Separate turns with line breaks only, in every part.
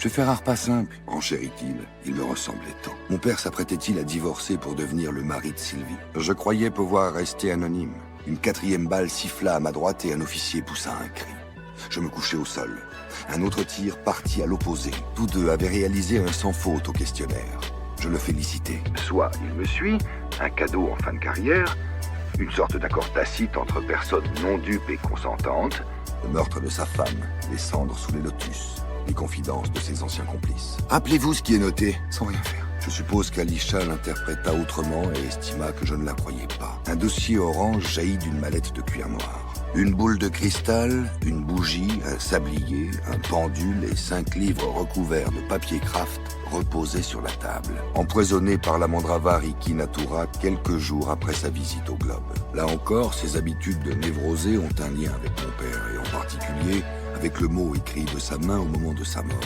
Je vais faire un repas simple. Enchérit-il, il me ressemblait tant. Mon père s'apprêtait-il à divorcer pour devenir le mari de Sylvie? Je croyais pouvoir rester anonyme. Une quatrième balle siffla à ma droite et un officier poussa un cri. Je me couchai au sol. Un autre tir partit à l'opposé. Tous deux avaient réalisé un sans faute au questionnaire. Je le félicitai. Soit il me suit, un cadeau en fin de carrière, une sorte d'accord tacite entre personnes non dupes et consentantes, le meurtre de sa femme, les cendres sous les lotus, les confidences de ses anciens complices. Rappelez-vous ce qui est noté, sans rien faire. Je suppose qu'Alisha l'interpréta autrement et estima que je ne la croyais pas. Un dossier orange jaillit d'une mallette de cuir noir. Une boule de cristal, une bougie, un sablier, un pendule et 5 livres recouverts de papier craft reposaient sur la table. Empoisonné par la mandrava Riki Natura quelques jours après sa visite au globe. Là encore, ses habitudes de névrosé ont un lien avec mon père et en particulier avec le mot écrit de sa main au moment de sa mort.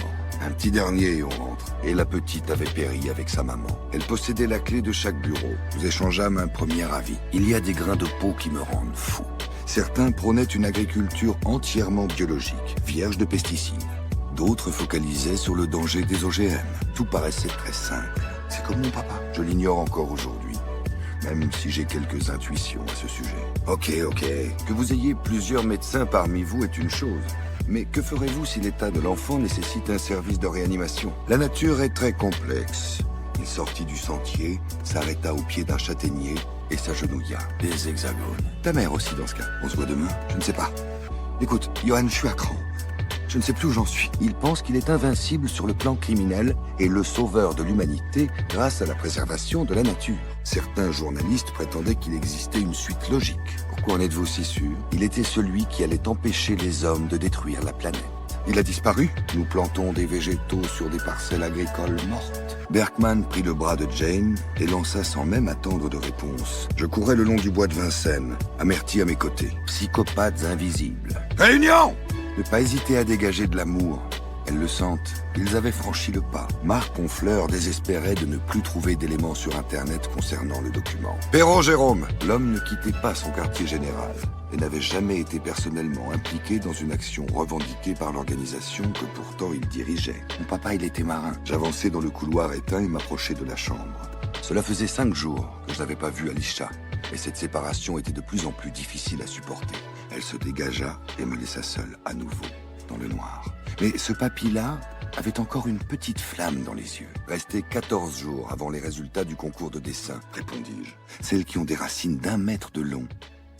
Un petit dernier, on rentre. Et la petite avait péri avec sa maman. Elle possédait la clé de chaque bureau. Nous échangeâmes un premier avis. Il y a des grains de peau qui me rendent fou. Certains prônaient une agriculture entièrement biologique, vierge de pesticides. D'autres focalisaient sur le danger des OGM. Tout paraissait très simple. C'est comme mon papa. Je l'ignore encore aujourd'hui, même si j'ai quelques intuitions à ce sujet. Ok. Que vous ayez plusieurs médecins parmi vous est une chose. Mais que ferez-vous si l'état de l'enfant nécessite un service de réanimation? La nature est très complexe. Il sortit du sentier, s'arrêta au pied d'un châtaignier et s'agenouilla. Des hexagones. Ta mère aussi dans ce cas. On se voit demain? Je ne sais pas. Écoute, Johan, je suis à cran. Je ne sais plus où j'en suis. Il pense qu'il est invincible sur le plan criminel et le sauveur de l'humanité grâce à la préservation de la nature. Certains journalistes prétendaient qu'il existait une suite logique. Pourquoi en êtes-vous si sûr? Il était celui qui allait empêcher les hommes de détruire la planète. Il a disparu? Nous plantons des végétaux sur des parcelles agricoles mortes. Berkman prit le bras de Jane et lança sans même attendre de réponse. Je courais le long du bois de Vincennes, Amerty à mes côtés. Psychopathes invisibles. Réunion! Ne pas hésiter à dégager de l'amour. Elles le sentent. Ils avaient franchi le pas. Marc Honfleur désespérait de ne plus trouver d'éléments sur Internet concernant le document. Perron Jérôme! L'homme ne quittait pas son quartier général et n'avait jamais été personnellement impliqué dans une action revendiquée par l'organisation que pourtant il dirigeait. Mon papa, il était marin. J'avançais dans le couloir éteint et m'approchais de la chambre. Cela faisait 5 jours que je n'avais pas vu Alisha, et cette séparation était de plus en plus difficile à supporter. Elle se dégagea et me laissa seul, à nouveau, dans le noir. Mais ce papy-là avait encore une petite flamme dans les yeux. Restait 14 jours avant les résultats du concours de dessin, répondis-je. Celles qui ont des racines d'1 mètre de long.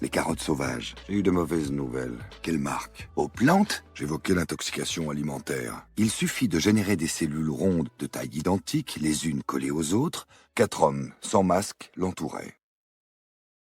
Les carottes sauvages. J'ai eu de mauvaises nouvelles. Quelle marque? Aux plantes? J'évoquais l'intoxication alimentaire. Il suffit de générer des cellules rondes de taille identique, les unes collées aux autres. 4 hommes, sans masque, l'entouraient.